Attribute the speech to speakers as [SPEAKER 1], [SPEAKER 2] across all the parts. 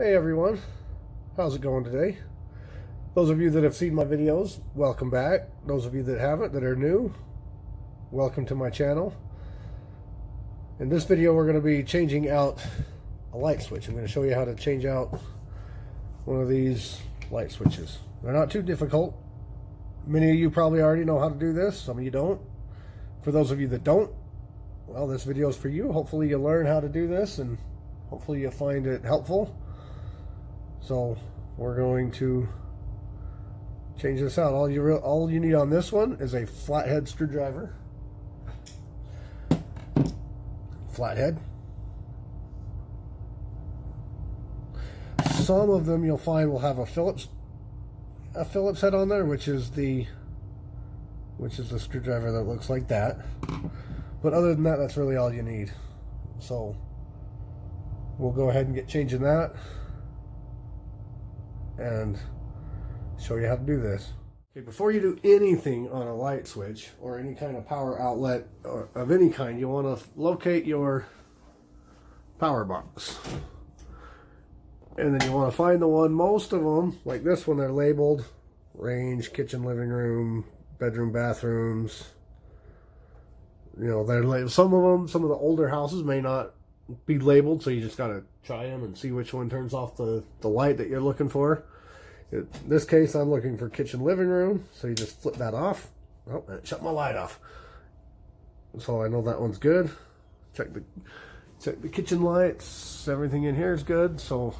[SPEAKER 1] Hey everyone, how's it going today? Those of you that have seen my videos, welcome back. Those of you that haven't, that are new, welcome to my channel. In this video we're going to be changing out a light switch. I'm going to show you how to change out one of these light switches. They're not too difficult. Many of you probably already know how to do this, some of you don't. For those of you that don't, well, this video is for you. Hopefully you learn how to do this and hopefully you find it helpful. So we're going to change this out. All you need on this one is a flathead screwdriver. Flathead. Some of them you'll find will have a Phillips head on there, which is the screwdriver that looks like that. But other than that, that's really all you need. So we'll go ahead and get changing that and show you how to do this. Okay, before you do anything on a light switch or any kind of power outlet or of any kind, you want to locate your power box. And then you want to find the one, most of them, like this one, they're labeled range, kitchen, living room, bedroom, bathrooms. You know, they're labeled. Some of the older houses may not be labeled, so you just got to try them and see which one turns off the light that you're looking for. In this case, I'm looking for kitchen, living room, so you just flip that off. Oh, and it shut my light off. So I know that one's good. Check the kitchen lights. Everything in here is good, so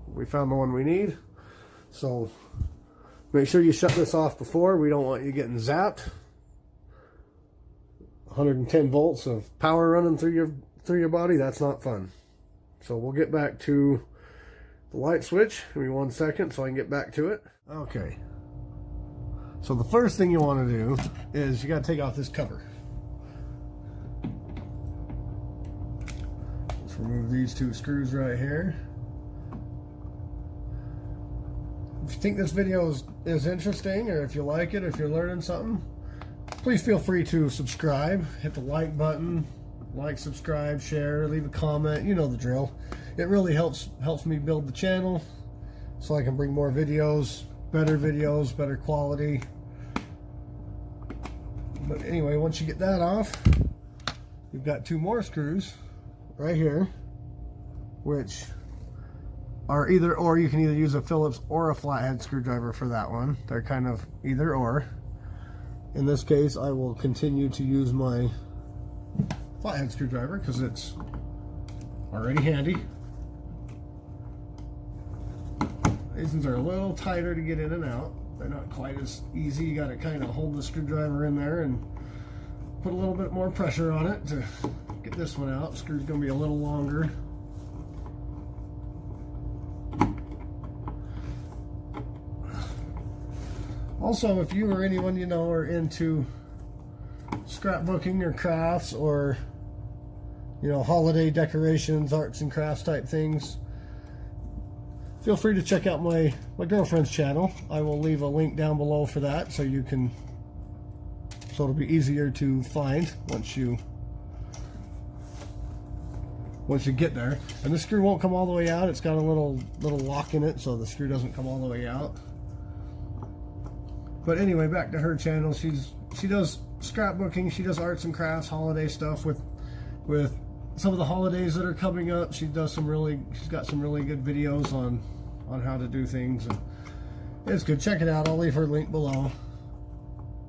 [SPEAKER 1] we found the one we need. So make sure you shut this off before. We don't want you getting zapped. 110 volts of power running through your body, that's not fun. So we'll get back to the light switch. Give me 1 second so I can get back to it. Okay. So the first thing you want to do is you got to take off this cover. Let's remove these two screws right here. If you think this video is interesting, or if you like it, if you're learning something, please feel free to subscribe. Hit the like button. Like, subscribe, share, leave a comment. You know the drill. It really helps me build the channel so I can bring more videos, better quality. But anyway, once you get that off, you've got two more screws right here, which are either or. You can either use a Phillips or a flathead screwdriver for that one. They're kind of either or. In this case, I will continue to use my flathead screwdriver because it's already handy. These ones are a little tighter to get in and out. They're not quite as easy. You got to kind of hold the screwdriver in there and put a little bit more pressure on it to get this one out. The screw's going to be a little longer. Also, if you or anyone you know are into scrapbooking or crafts or, you know, holiday decorations, arts and crafts type things, feel free to check out my girlfriend's channel. I will leave a link down below for that so it'll be easier to find once you get there. And the screw won't come all the way out. It's got a little lock in it, so the screw doesn't come all the way out. But anyway, back to her channel. She does scrapbooking. She does arts and crafts, holiday stuff with some of the holidays that are coming up. She's got some really good videos on how to do things, and it's good. Check it out. I'll leave her link below.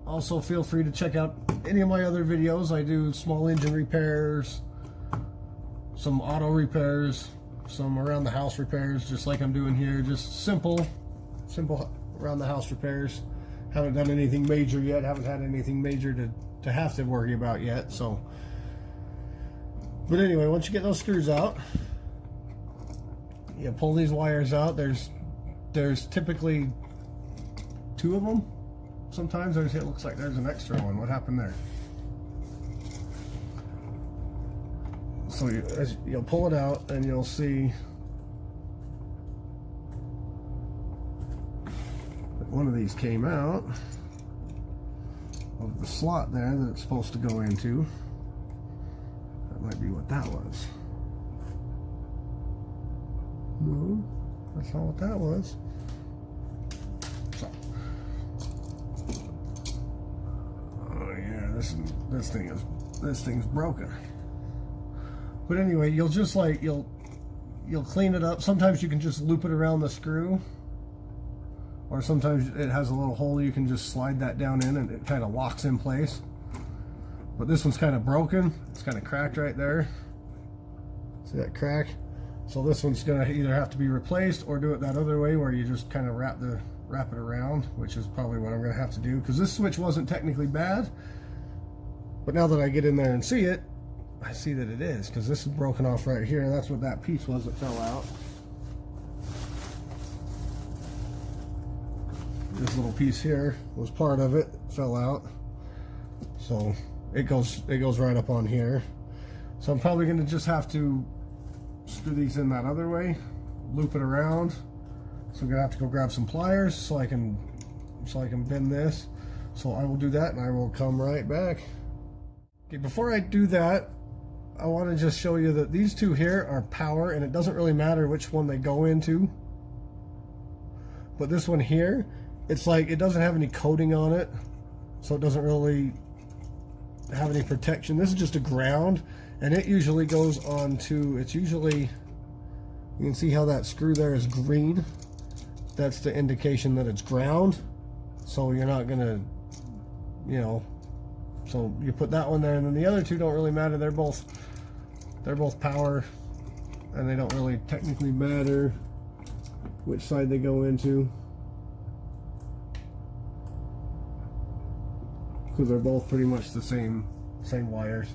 [SPEAKER 1] Also, feel free to check out any of my other videos. I do small engine repairs, some auto repairs, some around the house repairs, just like I'm doing here. Just simple around the house repairs. Haven't done anything major yet. Haven't had anything major to have to worry about yet. So, but anyway, once you get those screws out, you pull these wires out. There's typically two of them. Sometimes it looks like there's an extra one. What happened there? So you'll pull it out and you'll see one of these came out of the slot there that it's supposed to go into. That might be what that was. move. That's not what that was. So. Oh yeah, this thing's broken. But anyway, you'll just like you'll clean it up. Sometimes you can just loop it around the screw, or sometimes it has a little hole you can just slide that down in and it kind of locks in place. But this one's kind of broken. It's kind of cracked right there. See that crack? So this one's gonna either have to be replaced or do it that other way where you just kind of wrap it around, which is probably what I'm gonna have to do, because this switch wasn't technically bad. But now that I get in there and see it, I see that it is, because this is broken off right here. That's what that piece was that fell out. This little piece here was part of it, fell out. So it goes right up on here. So I'm probably gonna just have to screw these in that other way, loop it around. So I'm gonna have to go grab some pliers so I can bend this. So I will do that and I will come right back. Okay, before I do that, I want to just show you that these two here are power, and it doesn't really matter which one they go into. But this one here, it's like it doesn't have any coating on it, so it doesn't really have any protection. This is just a ground, and it usually goes on to, it's usually, you can see how that screw there is green. That's the indication that it's ground. So you're not gonna, you know, so you put that one there, and then the other two don't really matter. They're both power, and they don't really technically matter which side they go into, because they're both pretty much the same wires.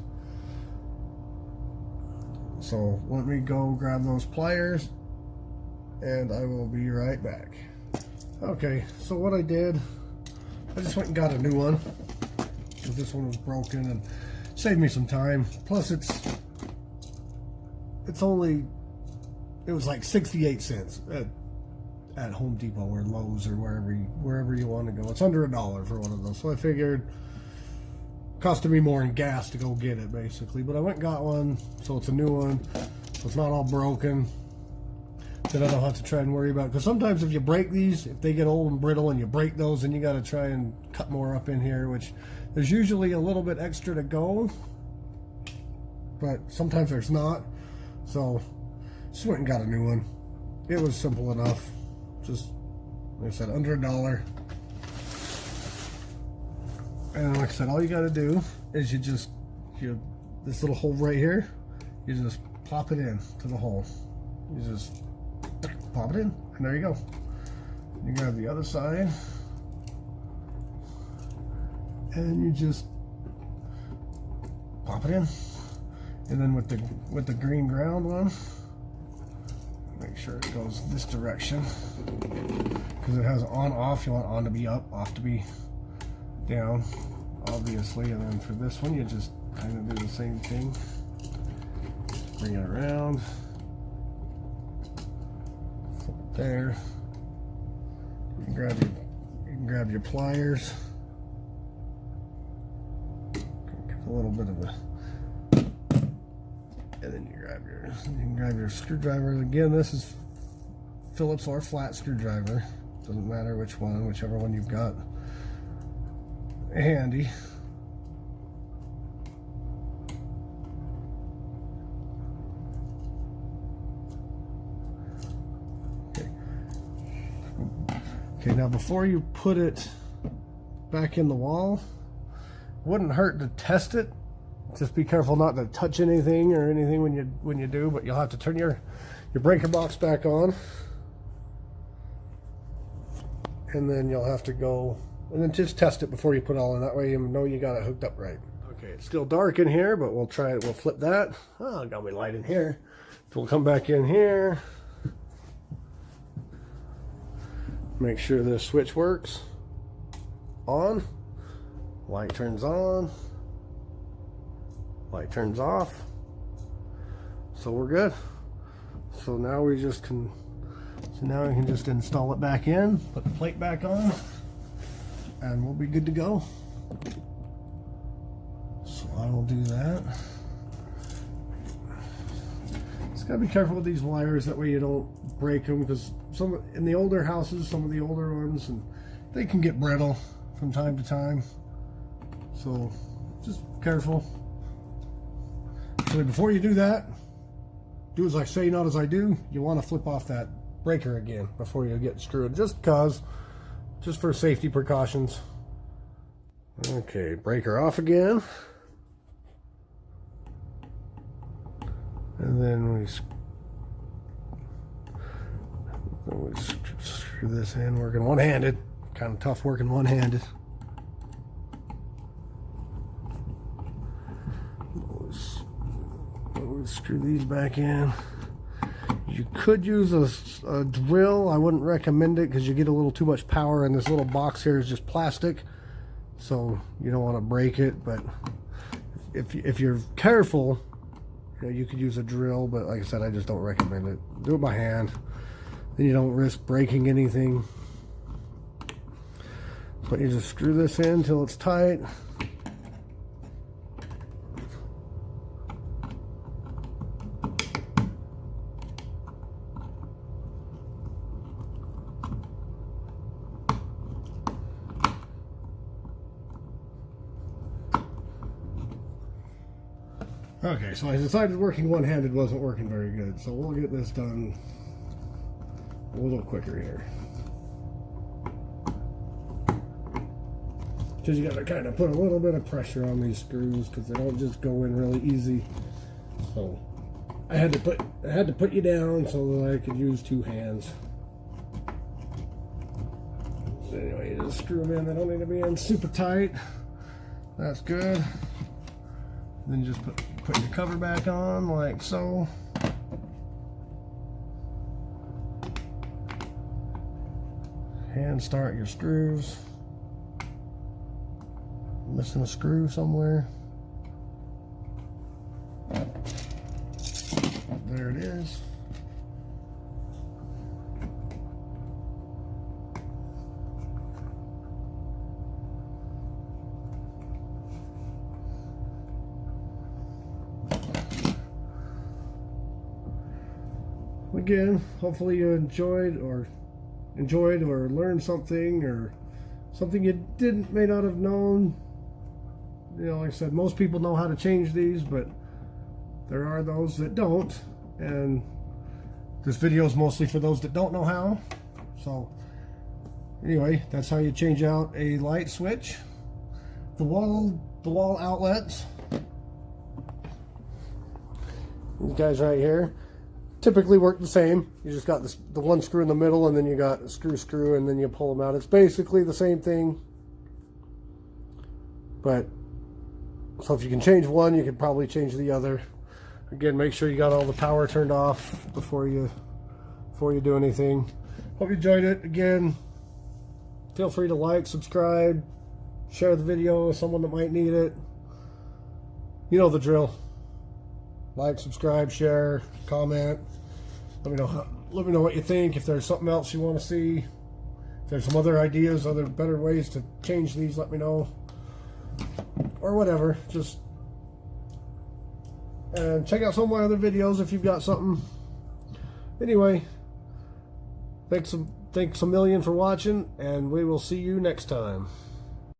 [SPEAKER 1] So let me go grab those pliers and I will be right back. Okay, so what I did, I just went and got a new one, because this one was broken, and saved me some time. Plus it was like 68 cents at Home Depot or Lowe's or wherever you want to go. It's under $1 for one of those. So I figured costed me more in gas to go get it, basically. But I went and got one, so it's a new one, so it's not all broken. Then I don't have to try and worry about it. Because sometimes if you break these, if they get old and brittle and you break those, then you got to try and cut more up in here, which there's usually a little bit extra to go, but sometimes there's not. So just went and got a new one. It was simple enough. Just, like I said, under $1. And like I said, all you got to do is this little hole right here, you just pop it in to the hole. You just pop it in, and there you go. You grab the other side, and you just pop it in. And then with the green ground one, make sure it goes this direction, because it has on off. You want on to be up, off to be down, obviously. And then for this one, you just kind of do the same thing. Bring it around, flip it there. You can grab your pliers. Give a little bit of a, and then you can grab your screwdriver. Again, this is Phillips or flat screwdriver. Doesn't matter which one, whichever one you've got handy. Okay, now before you put it back in the wall, wouldn't hurt to test it. Just be careful not to touch anything or anything when you do, but you'll have to turn your breaker box back on. And then you'll have to go and then just test it before you put it all in. That way you know you got it hooked up right. Okay, it's still dark in here, but we'll try it. We'll flip that. Oh, got me light in here. So we'll come back in here. Make sure the switch works. On. Light turns on. Light turns off. So we're good. So now we can just install it back in, put the plate back on, and we'll be good to go. So I will do that. Just gotta be careful with these wires, that way you don't break them, because some in the older houses, some of the older ones, and they can get brittle from time to time. So just careful. So before you do that, do as I say, not as I do. You want to flip off that breaker again before you get screwed, just for safety precautions. Okay, breaker off again. And then we screw this in, working one-handed. Kind of tough working one-handed. Screw these back in. You could use a drill. I wouldn't recommend it because you get a little too much power, and this little box here is just plastic, so you don't want to break it. But if you're careful, you know, you could use a drill, but like I said, I just don't recommend it. Do it by hand, then you don't risk breaking anything. But you just screw this in until it's tight. Okay, so I decided working one-handed wasn't working very good, so we'll get this done a little quicker here. Because you got to kind of put a little bit of pressure on these screws, because they don't just go in really easy. So I had to put you down so that I could use two hands. So anyway, you just screw them in. They don't need to be in super tight. That's good. Then just put your cover back on like so. Hand start your screws. Missing a screw somewhere. There it is. Again, hopefully you enjoyed or learned something, or something you may not have known. You know, like I said, most people know how to change these, but there are those that don't, and this video is mostly for those that don't know how. So anyway, that's how you change out a light switch. The wall outlets, these guys right here, typically work the same. You just got the one screw in the middle, and then you got a screw, and then you pull them out. It's basically the same thing. But so if you can change one, you can probably change the other. Again, make sure you got all the power turned off before you do anything. Hope you enjoyed it. Again, feel free to like, subscribe, share the video with someone that might need it. You know the drill. Like, subscribe, share, comment. Let me know what you think. If there's something else you want to see, if there's some other ideas, other better ways to change these, let me know. Or whatever. Just check out some of my other videos if you've got something. Anyway, thanks a million for watching, and we will see you next time.